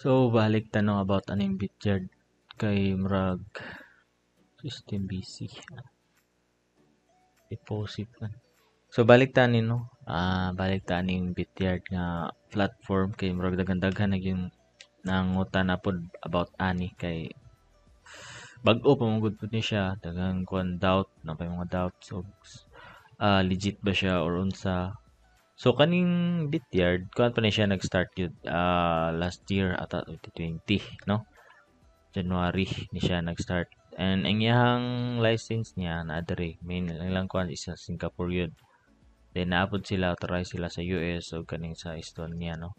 So, balik tanong about aning bityard kay murag system busy. Deposit man. So, balik tanin no. Balik taning bityard nga platform kay murag daghan-daghan na yung nangutan na pod about ani kay bag-o pa mong good ni siya daghang kuan doubt na pa mga doubt so legit ba siya or unsa. So kaning bityard kuan pa ni siya nag-start yun last year ata 2020 no. January ni siya nag-start. And ang iyang license niya na diri main lang kuan is sa Singapore yun. Then naapod sila authorize sila sa US o kaning sa Estonia no.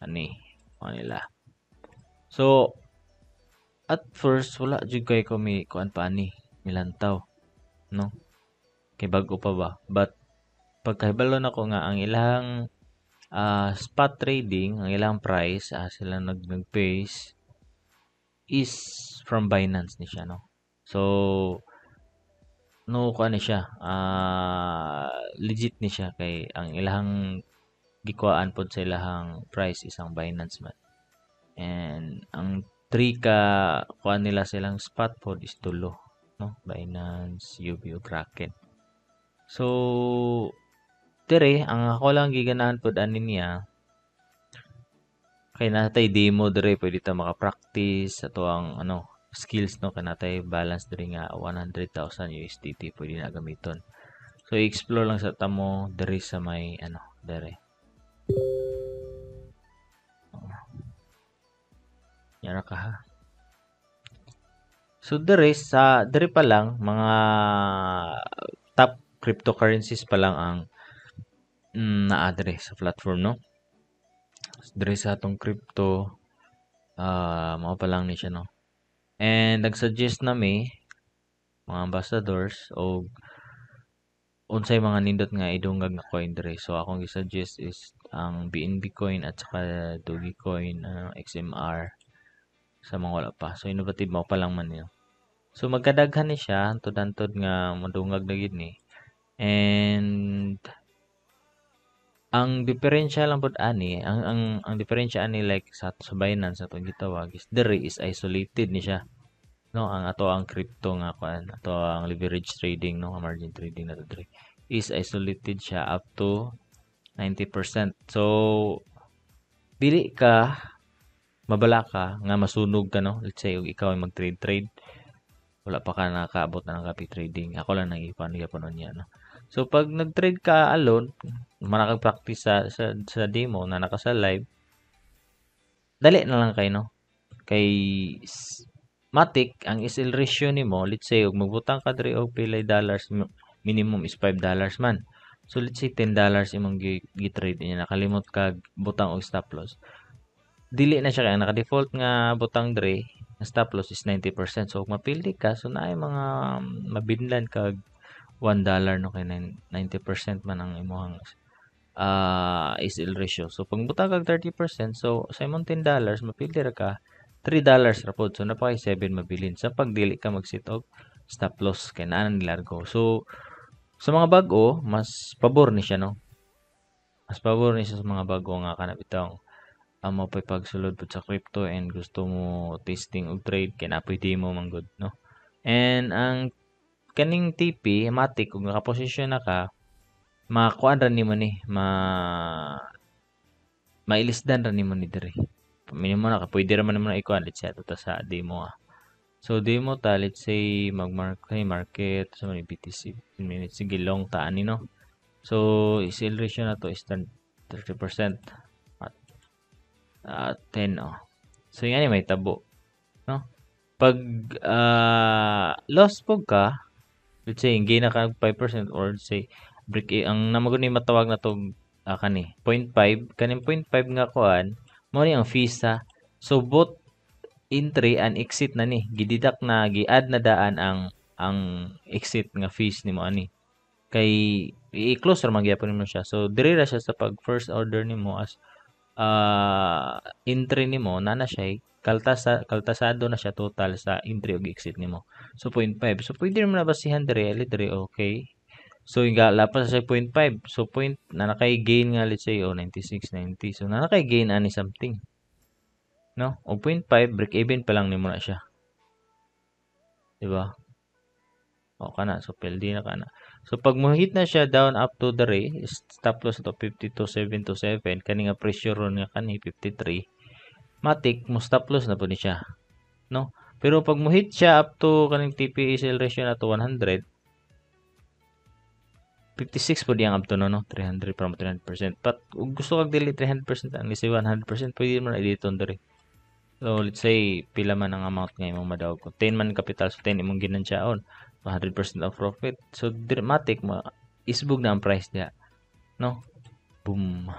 Ani nila. So at first wala jud kay ko mi kuan pa ani milantaw no. Kay bago pa ba. But pagkahibalo na ko nga ang ilang spot trading, ang ilang price sila nag-base is from Binance ni siya no. So no kuan ni siya legit ni siya kay ang ilahang gikuan pod sa ilahang price isang Binance man. And ang 3 ka kuan nila silang spot pod is tulo no, Binance, UBO, Kraken. So dire ang ako lang giganahan pod ani niya kay natay demo dire pwede ta maka-practice ato ang skills no kanatay balance dire nga 100,000 USDT pwede na gamiton. So i-explore lang sa tamo dire sa may dire. Yara ka ha. So dire pa lang mga top cryptocurrencies pa lang ang naa dire sa platform no. Dire sa atong crypto mao pa lang ni siya no. And nag-suggest na mga ambassadors o unsay mga nindot nga idungag na coin dire. So akong gi-suggest is ang BNB coin at saka Dogecoin, XMR sa mga wala pa. So innovative mo pa lang man niyo. So magkadaghan ni siya antod-antod nga madungag na gid ni. And ang diferensya lang pod ani, ang diferensya ani like sa Binance atong gitawag is dire is isolated ni siya. No, ang ato ang crypto nga kuan, ato ang leverage trading no, margin trading na dire is isolated siya up to 90%. So dili ka mabala ka nga masunog ka no. Let's say ikaw ay mag-trade wala pa ka nakaabot na ng copy trading. Ako lang nang ipan niya no. So pag nag-trade ka alone, manakag-practice sa demo na naka sa live, dali na lang kay no. Kay matik ang SL ratio nimo, let's say ug magbutang ka diri og pilay dollars, minimum is $5 man. So let's say $10 imong gi-trade niya, nakalimot ka butang og stop loss. Dili na siya kay naka-default nga butang diri, ang stop loss is 90%. So kung mapili ka, so naay mga mabinlan kag $1 no kay 90% man ang imong SL ratio. So pag butang kag 30%, so sa imong $10 mapili ra ka $3 ra pod. So napakay 7 mabilin sa pagdili ka mag-set og stop loss kay naa nilargo. So sa mga bag-o, mas pabor ni siya no. Mas pabor ni siya sa mga bag-o nga kanang bitong mo pay pagsulod pud sa crypto and gusto mo testing og trade kay napoy demo man good no. And ang kaning TP matik kung naka-posisyon na ka makuan ra nimo ni mailisdan ra nimo ni diri. Minimum na ka pwede ra man nimo na ikuan let's say ato sa demo So demo ta let's say market sa mga BTC minutes sige long ta ani no. So SL ratio na to is 30%. 10 So yung may tabo no. Pag loss po ka, let's say gain na ka 5% or let's say break ang namagon ni matawag na to kani 0.5 kaning 0.5 nga kuan mo ni ang fees sa so both entry and exit na ni gididak na gi-add na daan ang exit nga fees nimo ani kay i-close ra man gyapon nimo siya. So diri ra siya sa pag first order nimo as entry nimo na siya kaltasado na siya total sa entry ug exit nimo. So 0.5. So pwede mo na basihan dire okay. So nga lapas sa 0.5. So point na nakay gain nga let's say 96 90. So na nakay gain ani something. no? O 0.5 break even pa lang nimo na siya, di ba? O kana, so pwede na kana. So pag mo hit na siya down up to the ray, stop loss to 52.727, kani nga pressure ron nga kani 53, matik mo stop loss na po ni siya, no? Pero pag mo hit siya up to kaning TP/SL ratio na to 100, 56 po diyang up to no, 300 from 300%. But kung gusto kag dili 300%, ang say 100%, pwede mo na i-delete diri. So let's say pila man ang amount nga imong madawag. Kung 10 man capital, so 10 imong ginansyaon, 100% of profit. So dramatic mo isbog na ang price niya, no? Boom.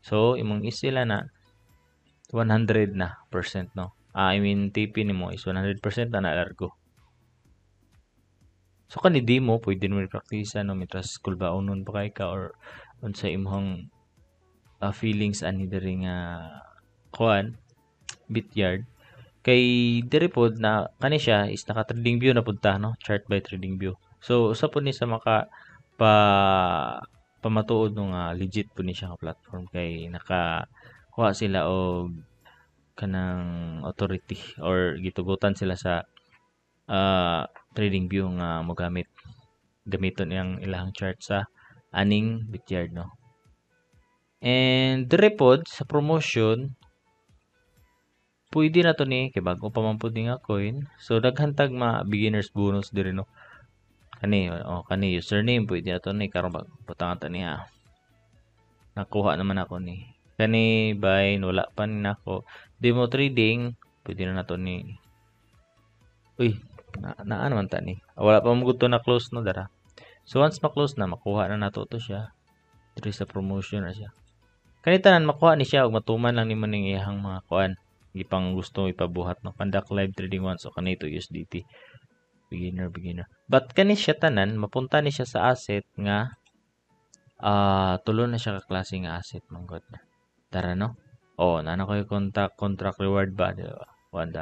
So imong isila na 100 na percent, no? I mean TP nimo is 100% na largo. So kani di mo pwede mo i-practice no mitras school ba unon pa kay ka or unsa imong feelings ani diri nga kuan bityard kay diri pod na kani siya is naka trading view na pud ta, no, chart by trading view. So usa pod ni sa maka pa pamatuod no nga legit po ni siya nga platform kay naka kuha sila og kanang authority or gitugutan sila sa trading view nga mogamit gamiton yang ilang chart sa aning bityard, no. And dire pod sa promotion pwede na to ni kay bago pa man pud ni nga coin. So daghan tag beginners bonus diri, no. Kani username pwede na to ni karon butang ta niya. Nakuha naman ako ni. Kani buy wala pa ni nako. Demo trading pwede na to ni. Uy, naa naman ta ni. Wala pa mo to na close, no, dara. So once ma-close na makuha na nato to siya. Diri sa promotion na siya. Kani tanan makuha ni siya og matuman lang nimo ning iyang mga kuan. Gipang gusto ipabuhat, no, conduct live trading once o kanito USDT beginner. But kani siya tanan mapunta ni siya sa asset nga tulo na siya ka klase nga asset manggod. Tara, no. Nana ko yung contract reward ba, diba? $1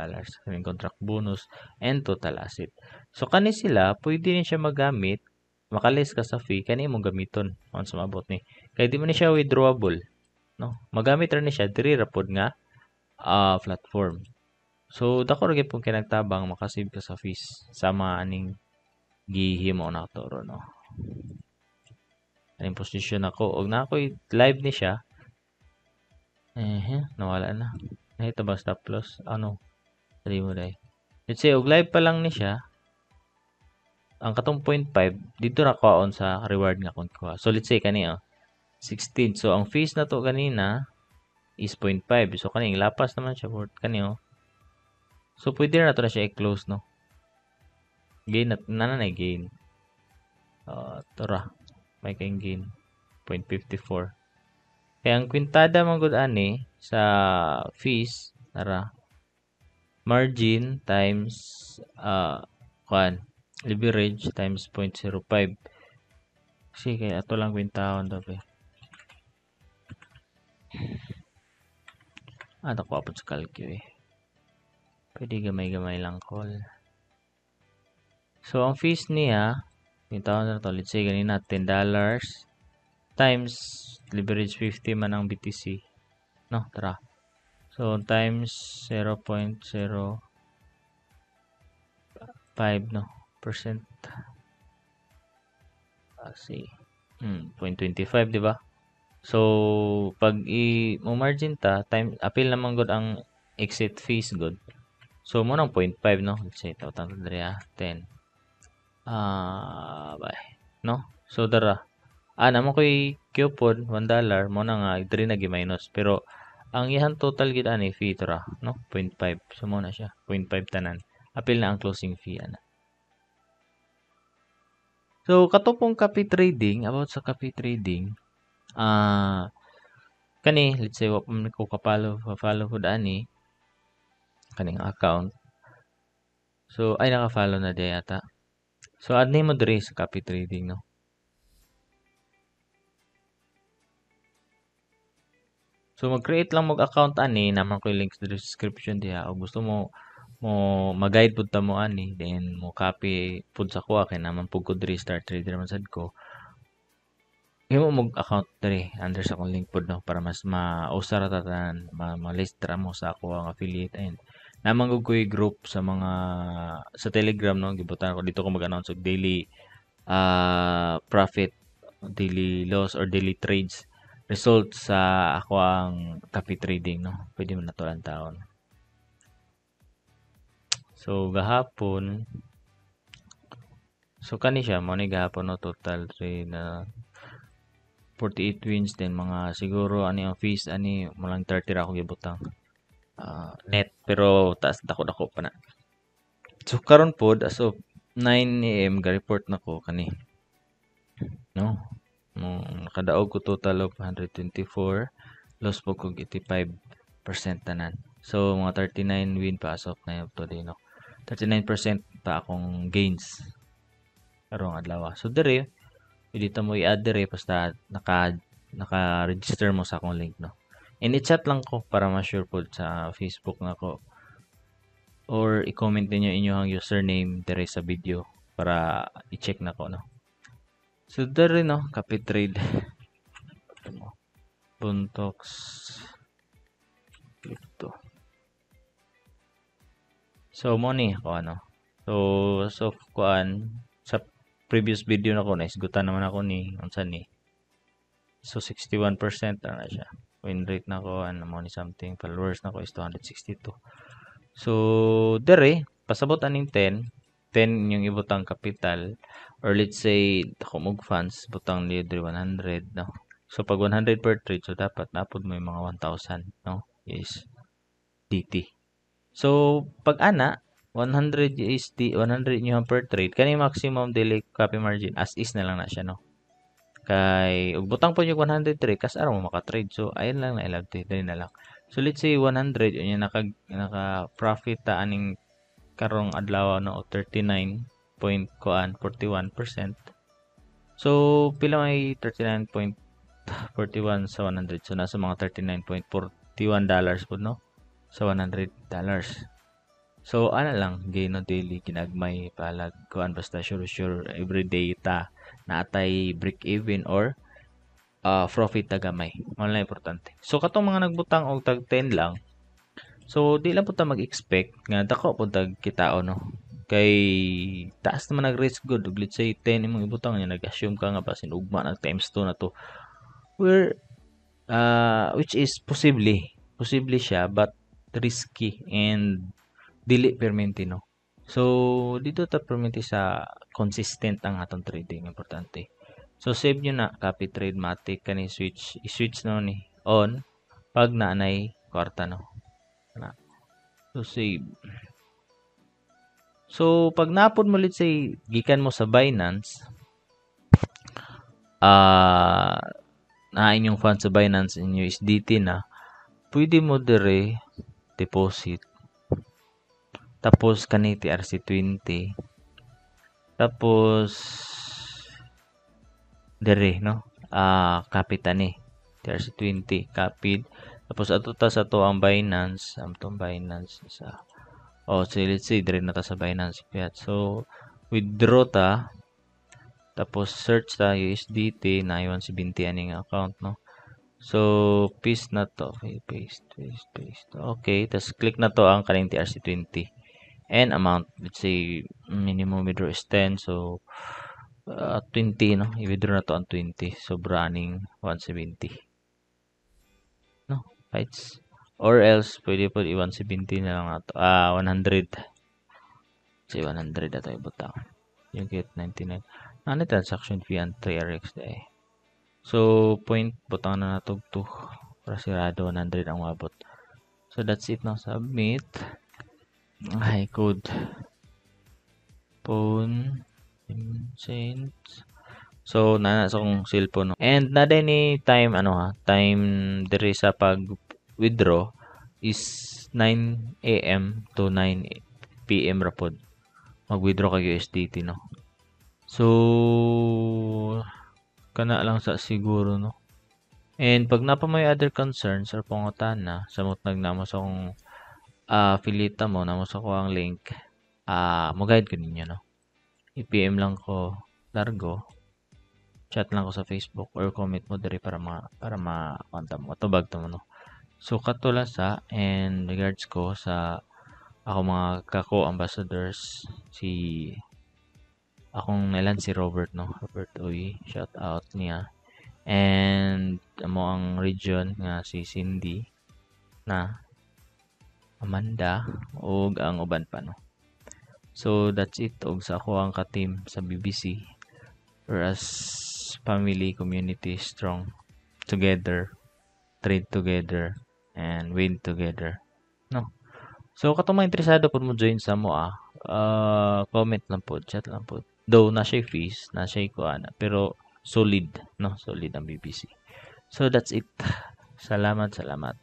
kaning contract bonus and total asset. So kani sila pwede ni siya magamit makalis ka sa fee kani imong gamiton once maabot ni. Kay di man ni siya withdrawable, no. Magamit ra ni siya diri ra pod nga platform. So dako ra gyud pong kinagtabang makasave ka sa fees sama aning gihimo na to ro, no. Aning position ako og na ako'y live ni siya. Nawala na. Nahita ba stop loss? Ano? Dali mo dai. Let's say og live pa lang ni siya. Ang katong 0.5 dito na kuhaon sa reward nga kon kuha. So let's say kani 16. So ang fees na to ganina is 0.5. So kani lapas naman siya for kani So pwede na to na siya i-close, no. Gain na gain. Tora. May kayong gain 0.54. Kaya ang kwintada man gud ani sa fees tara margin times leverage times 0.05. Kasi kaya ato lang kwintahon daw pe. Nakuha po sa calcu eh. Pwede gamay-gamay lang call. So ang fees niya kwintahon na to, let's say ganina $10 times leverage 50 man ang BTC, no, tara. So times 0.05, no, percent. Kasi 0.25, di ba? So pag mo margin ta time apil naman gud ang exit fees gud. So mo nang 0.5, no, let's say tawag diri 10. Bye, no. So dara naman ko'y coupon $1 mo na nga diri na gi-minus pero ang ihan total gid ani fee ra, no, 0.5. So mo na siya 0.5 tanan. Apil na ang closing fee ana. So katupong copy trading, about sa copy trading kani let's say wa ko follow pud ani kaning account. So ay naka-follow na di ata. So add name mo diri sa copy trading, no. So mag-create lang mo account ani naman ko links sa description diha o gusto mo mag-guide pud ta mo ani then mo copy pud sa kuha kay naman pud ko diri start trader man sad ko. himo mong account diri under sa akong link pod no para mas mausara ta tanan ma-listra mo sa ako ang affiliate ayun. Namang gud ko'y group sa mga sa Telegram no gibutan ko dito ko mag-announce og daily profit, daily loss or daily trades results sa ako ang copy trading no. Pwede mo na to ang taon. So gahapon so kani siya mo ni gahapon no total trade na 48 wins din mga siguro ani ang fees ani mo lang 30 ra ako gibutang net pero taas dako-dako pa na. So karon pod as of 9 AM ga-report nako kani no. Mo nakadaog ko total of 124, loss po ko 85% tanan. So mga 39 win pa as of na today no. 39% pa akong gains karong adlaw. So dire pwede ta mo i-add dire basta naka-register mo sa akong link no. And i-chat lang ko para ma-sure po sa Facebook nako or i-comment niyo inyong username dire sa video para i-check nako no. So dire no, copy trade. Buntox crypto. So mo ni ako ano. So kuan sa previous video na ko na isgutan naman ako ni unsa ni. So 61% na siya. Win rate na ko ano mo ni something followers na ko is 262. So dire pasabot aning 10 yung ibutang capital or let's say ako mog funds butang ni 100 no. So pag 100 per trade so dapat napod mo yung mga 1,000 no is DT. So pag ana 100 is 100 nyo per trade kani maximum daily copy margin as is na lang na siya no. Kay ug butang po yung 100 trade kas araw mo maka-trade. So ayun lang na ilabti dali na lang. So let's say 100 yun yung naka profit ta aning karong adlaw no 39.41%. So pila may 39.41 sa 100. So nasa mga $39.41 po no sa $100. So ana lang gain no daily ginagmay palag kuan basta sure everyday ta naatay break even or profit ta gamay. Mao lang importante. So katong mga nagbutang og tag 10 lang. So di lang pud ta mag-expect nga dako pud tag kitao no. Kay taas naman nag-risk good ug let's say 10 imong ibutang nya nag-assume ka nga basin ugma nag times 2 na to. Where which is posible siya but risky and dili permente no. So dito ta permente sa consistent ang atong trading importante. So save nyo na copy trade matic kani i-switch no ni on pag naanay kwarta no. Na. So save. So pag napod mo let's say gikan mo sa Binance na inyong funds sa Binance in USDT na pwede mo dire deposit tapos kani TRC20 tapos dire no kapita ni TRC20 kapit tapos ato ta sa to ang Binance sa so let's say dire na ta sa Binance fiat so withdraw ta tapos search ta USDT na 170 aning account no. So paste na to okay paste okay tapos click na to ang kaning TRC20 and amount let's say minimum withdraw is 10 so 20 no i-withdraw na to ang 20 so running 170 no rights or else pwede po i-170 na lang ato 100 say 100 ato ibutang yung get 99 ano transaction fee and 3RX day so point butang na natog 2 para sirado 100 ang mabot so that's it no submit ay code phone change so na sa akong cellphone no? And na din ni time time diri sa pag withdraw is 9 AM to 9 PM ra pod mag-withdraw kag USDT no. So kana lang sa siguro no. And pag napa may other concerns or pangutana samot nagnamo sa akong affiliate mo namo sa ko ang link mo guide ko ninyo no. I-PM lang ko largo chat lang ko sa Facebook or comment mo diri para ma-konta mo tubag to mo no. So katula sa and regards ko sa ako mga kako-ambassadors si akong nailan si Robert no. Robert Uy, shout out niya. And amo ang region nga si Cindy na Amanda ug ang uban pa no. So that's it og sa ako ang ka-team sa BBC. Whereas family, community, strong together, trade together, and win together. No? So, katong mga interesado po mo join sa mo comment lang po, chat lang po. Though, na siya fees, na siya kuana, pero solid, no? Solid ang BBC. So, that's it. Salamat, salamat.